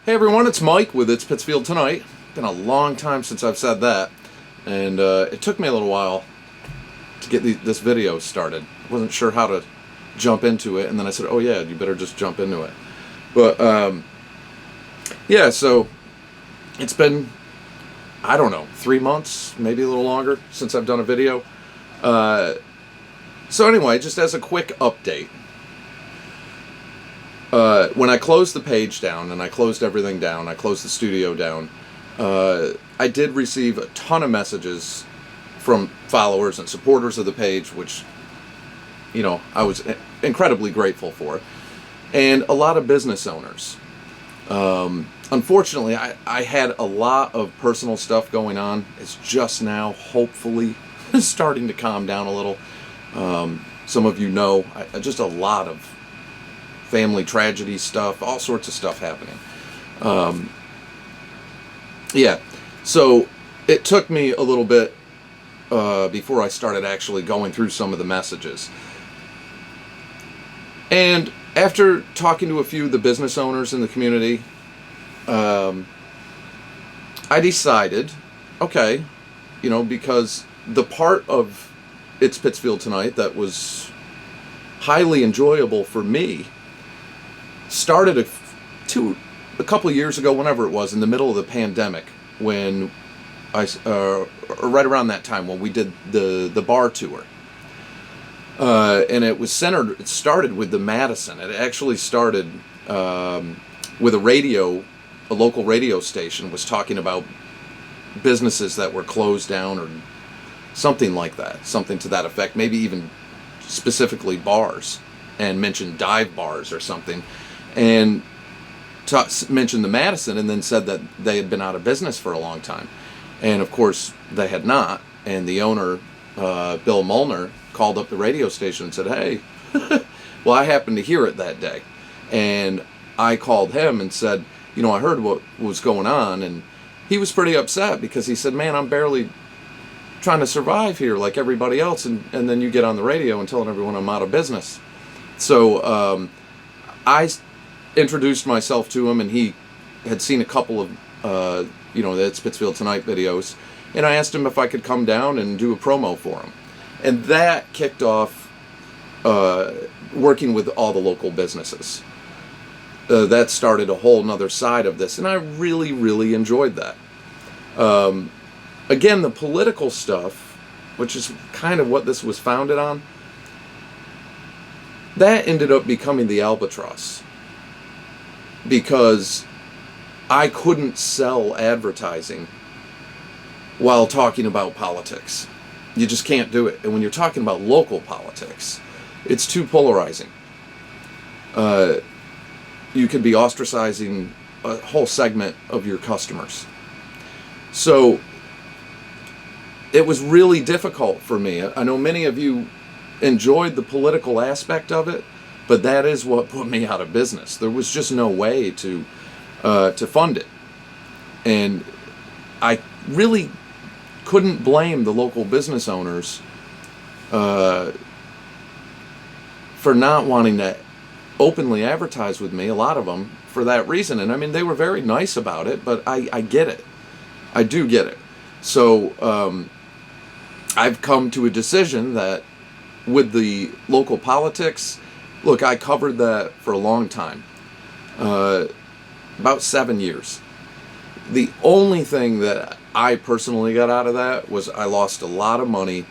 Hey everyone, it's Mike with It's Pittsfield Tonight. Been a long time since I've said that, and it took me a little while to get this video started. I wasn't sure how to jump into it, and then I said, oh yeah, you better just jump into it. But yeah, so it's been, I don't know, 3 months, maybe a little longer since I've done a video. So anyway, just as a quick update, when I closed the page down and I closed everything down, I closed the studio down, I did receive a ton of messages from followers and supporters of the page, which, you know, I was incredibly grateful for, and a lot of business owners. Unfortunately, I had a lot of personal stuff going on. It's just now, hopefully, starting to calm down a little. Some of you know, just a lot of family tragedy stuff, all sorts of stuff happening. Yeah, so it took me a little bit before I started actually going through some of the messages. And after talking to a few of the business owners in the community, I decided, okay, you know, because the part of It's Pittsfield Tonight that was highly enjoyable for me started a couple of years ago, whenever it was, in the middle of the pandemic, when right around that time when we did the bar tour. And it started with the Madison. It actually started with a local radio station was talking about businesses that were closed down or something like that, something to that effect, maybe even specifically bars, and mentioned dive bars or something, and mentioned the Madison, and then said that they had been out of business for a long time. And of course they had not, and the owner, Bill Molnar, called up the radio station and said, hey, well, I happened to hear it that day, and I called him and said, you know, I heard what was going on, and he was pretty upset because he said, man, I'm barely trying to survive here like everybody else, and then you get on the radio and telling everyone I'm out of business. So I introduced myself to him, and he had seen a couple of you know, the It's Pittsfield Tonight videos, and I asked him if I could come down and do a promo for him, and that kicked off working with all the local businesses. That started a whole nother side of this, and I really, really enjoyed that. Again, the political stuff, which is kind of what this was founded on, that ended up becoming the albatross, because I couldn't sell advertising while talking about politics. You just can't do it. And when you're talking about local politics, it's too polarizing. You could be ostracizing a whole segment of your customers. So it was really difficult for me. I know many of you enjoyed the political aspect of it, but that is what put me out of business. There was just no way to fund it. And I really couldn't blame the local business owners for not wanting to openly advertise with me, a lot of them, for that reason. And I mean, they were very nice about it, but I get it. I do get it. So I've come to a decision that with the local politics, look, I covered that for a long time, about 7 years. The only thing that I personally got out of that was I lost a lot of money,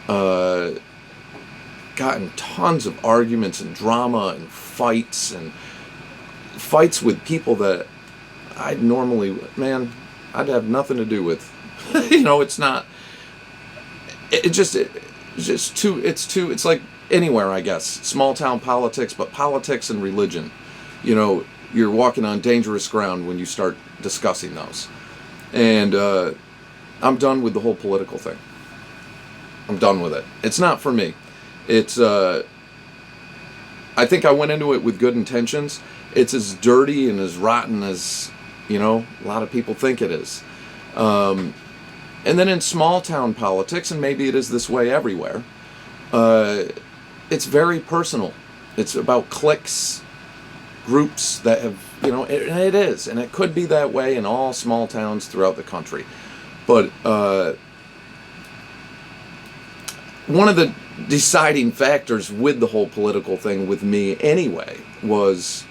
got in tons of arguments and drama and fights with people that I'd normally, man, I'd have nothing to do with. You know, it's not, it's like anywhere, I guess, small town politics, but politics and religion, you know, you're walking on dangerous ground when you start discussing those. And I'm done with the whole political thing. I'm done with it. It's not for me. It's I think I went into it with good intentions. It's as dirty and as rotten as, you know, a lot of people think it is. And then in small town politics, and maybe it is this way everywhere, it's very personal. It's about cliques, groups that have it is, and it could be that way in all small towns throughout the country. But one of the deciding factors with the whole political thing with me anyway was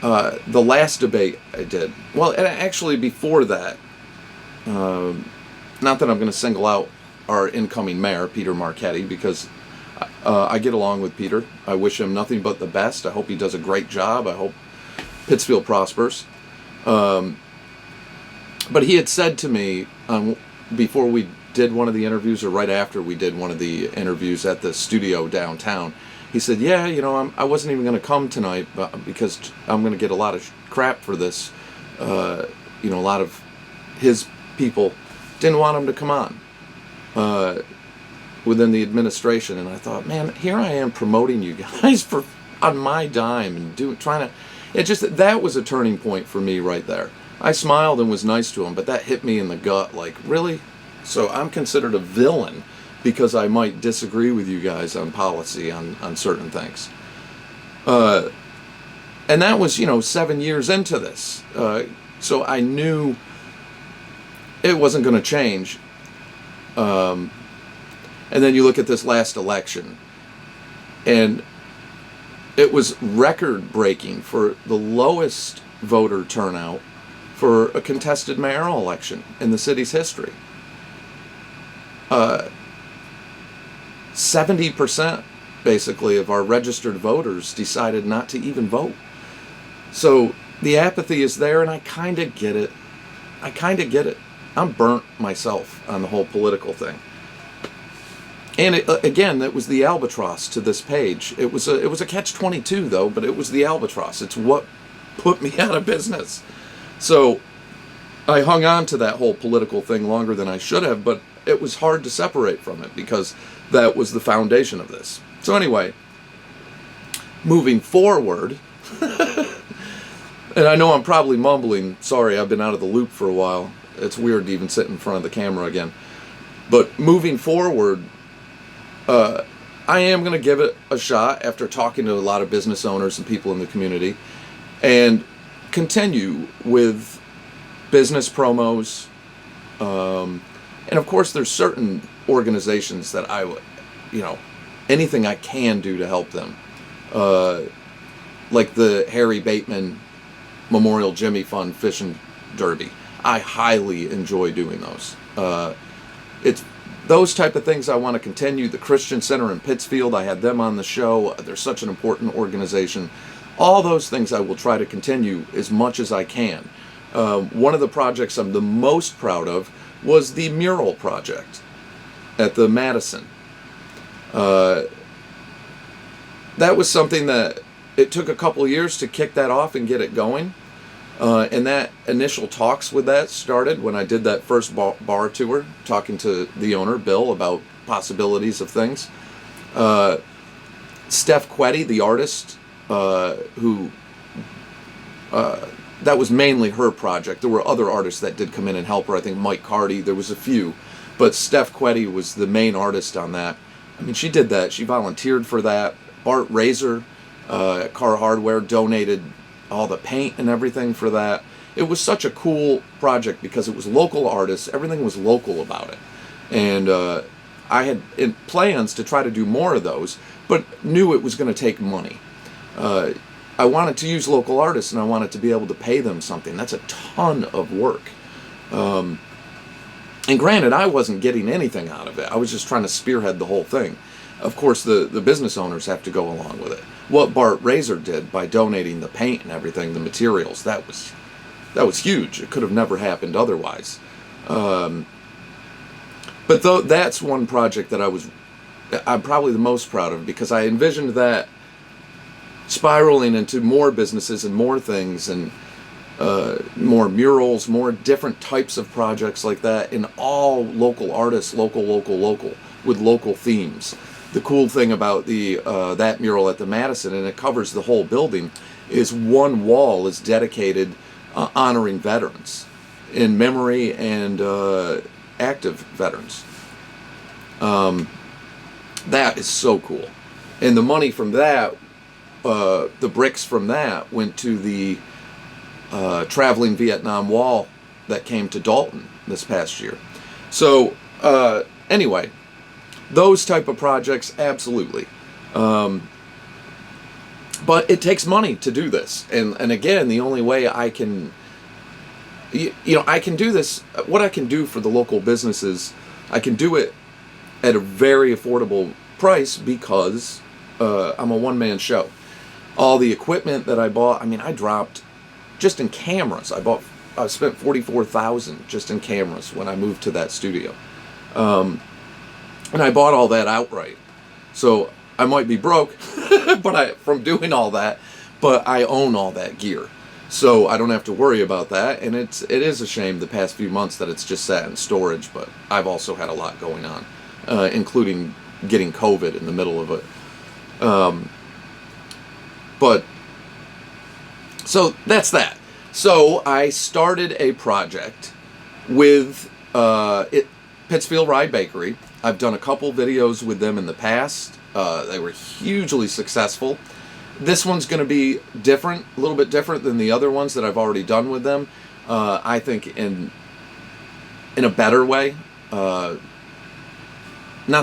the last debate I did. Well, and actually before that, not that I'm going to single out our incoming mayor, Peter Marchetti, because I get along with Peter. I wish him nothing but the best. I hope he does a great job. I hope Pittsfield prospers. But he had said to me before we did one of the interviews, or right after we did one of the interviews at the studio downtown, he said, yeah, I wasn't even going to come tonight because I'm going to get a lot of crap for this. A lot of his people didn't want him to come on within the administration. And I thought, man, here I am promoting you guys on my dime and that was a turning point for me right there. I smiled and was nice to him, but that hit me in the gut, like, really? So I'm considered a villain because I might disagree with you guys on policy on certain things. And that was, 7 years into this. So I knew it wasn't going to change. And then you look at this last election, and it was record-breaking for the lowest voter turnout for a contested mayoral election in the city's history. 70% basically of our registered voters decided not to even vote. So the apathy is there, and I kind of get it. I'm burnt myself on the whole political thing. And again, that was the albatross to this page. It was a catch-22 though, but it was the albatross. It's what put me out of business. So I hung on to that whole political thing longer than I should have, but it was hard to separate from it because that was the foundation of this. So anyway, moving forward, and I know I'm probably mumbling. Sorry, I've been out of the loop for a while. It's weird to even sit in front of the camera again. But moving forward, I am going to give it a shot after talking to a lot of business owners and people in the community, and continue with business promos. And of course, there's certain organizations that I would, anything I can do to help them. Like the Harry Bateman Memorial Jimmy Fund Fishing Derby. I highly enjoy doing those. It's those type of things I want to continue. The Christian Center in Pittsfield, I had them on the show. They're such an important organization. All those things I will try to continue as much as I can. One of the projects I'm the most proud of was the mural project at the Madison. That was something that it took a couple of years to kick that off and get it going. And that initial talks with that started when I did that first bar tour, talking to the owner, Bill, about possibilities of things. Steph Quetty, the artist, who that was mainly her project. There were other artists that did come in and help her. I think Mike Carty, there was a few. But Steph Quetty was the main artist on that. I mean, she did that. She volunteered for that. Bart Razor at Car Hardware donated all the paint and everything for that. It was such a cool project because it was local artists. Everything was local about it. And I had plans to try to do more of those, but knew it was going to take money. I wanted to use local artists, and I wanted to be able to pay them something. That's a ton of work. And granted, I wasn't getting anything out of it. I was just trying to spearhead the whole thing. Of course, the business owners have to go along with it. What Bart Razor did by donating the paint and everything, the materials, that was huge. It could have never happened otherwise. But that's one project that I'm probably the most proud of, because I envisioned that spiraling into more businesses and more things, and more murals, more different types of projects like that, and all local artists, local, with local themes. The cool thing about that mural at the Madison, and it covers the whole building, is one wall is dedicated honoring veterans, in memory and active veterans. That is so cool. And the money from that the bricks from that went to the traveling Vietnam Wall that came to Dalton this past year. So anyway, those type of projects, absolutely. But it takes money to do this, and again, the only way I can, I can do this. What I can do for the local businesses, I can do it at a very affordable price because I'm a one-man show. All the equipment that I bought, I dropped just in cameras. I spent $44,000 just in cameras when I moved to that studio, and I bought all that outright. So I might be broke, from doing all that, but I own all that gear, so I don't have to worry about that. And it is a shame the past few months that it's just sat in storage. But I've also had a lot going on, including getting COVID in the middle of it. But so that's that. So I started a project with Pittsfield Rye Bakery. I've done a couple videos with them in the past. They were hugely successful. This one's going to be different, a little bit different than the other ones that I've already done with them. I think in a better way. Not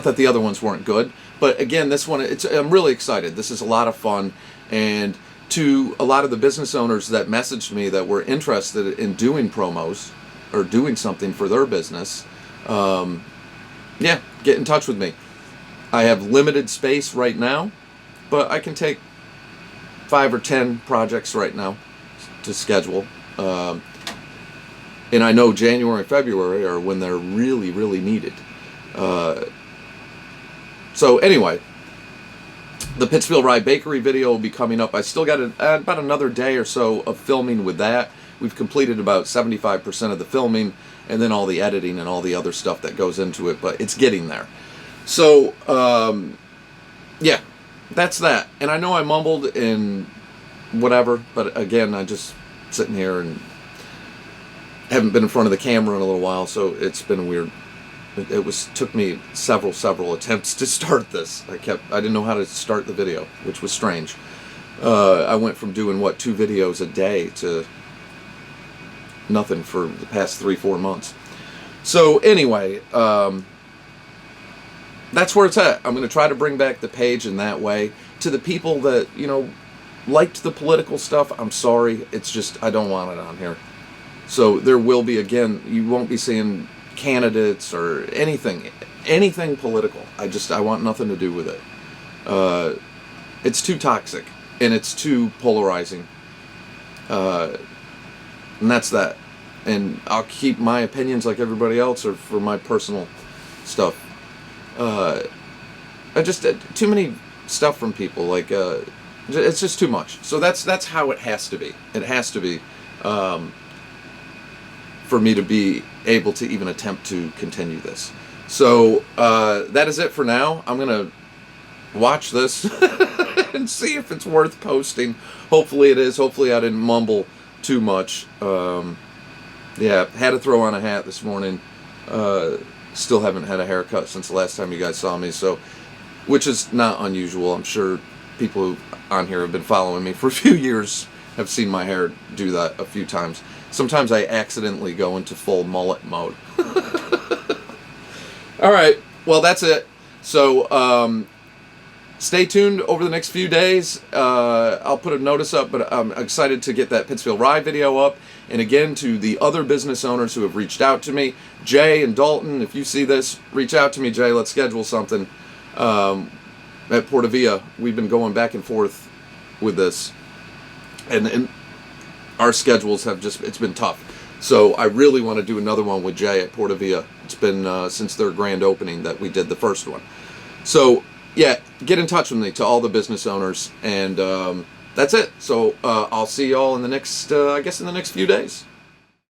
that the other ones weren't good, but again, this one, I'm really excited. This is a lot of fun, and to a lot of the business owners that messaged me that were interested in doing promos or doing something for their business, yeah, get in touch with me. I have limited space right now, but I can take 5 or 10 projects right now to schedule. And I know January and February are when they're really, really needed. So anyway, the Pittsfield Rye Bakery video will be coming up. I still got about another day or so of filming with that. We've completed about 75% of the filming, and then all the editing and all the other stuff that goes into it, but it's getting there. So, yeah, that's that. And I know I mumbled and whatever, but again, I just sitting here and haven't been in front of the camera in a little while, so it's been weird. It took me several attempts to start this. I didn't know how to start the video, which was strange. I went from doing 2 videos a day to nothing for the past 3-4 months. So anyway, that's where it's at. I'm going to try to bring back the page in that way. To the people that, liked the political stuff, I'm sorry. It's just, I don't want it on here. So there will be, again, you won't be seeing candidates or anything political. I want nothing to do with it. It's too toxic, and it's too polarizing. And that's that. And I'll keep my opinions like everybody else, or for my personal stuff. I just too many stuff from people, like it's just too much. So that's how it has to be. It has to be for me to be able to even attempt to continue this. So that is it for now. I'm gonna watch this and see if it's worth posting. Hopefully it is. Hopefully I didn't mumble too much. Yeah, had to throw on a hat this morning. Still haven't had a haircut since the last time you guys saw me, so, which is not unusual. I'm sure people on here have been following me for a few years, have seen my hair do that a few times. Sometimes I accidentally go into full mullet mode. All right, well, that's it. So stay tuned over the next few days. I'll put a notice up, but I'm excited to get that Pittsfield Rye video up. And again, to the other business owners who have reached out to me, Jay and Dalton, if you see this, reach out to me, Jay. Let's schedule something. At Portavia, we've been going back and forth with this, and our schedules have it's been tough. So I really want to do another one with Jay at Portavia. It's been since their grand opening that we did the first one. So yeah, get in touch with me, to all the business owners, and that's it. So I'll see y'all in the next, I guess in the next few days.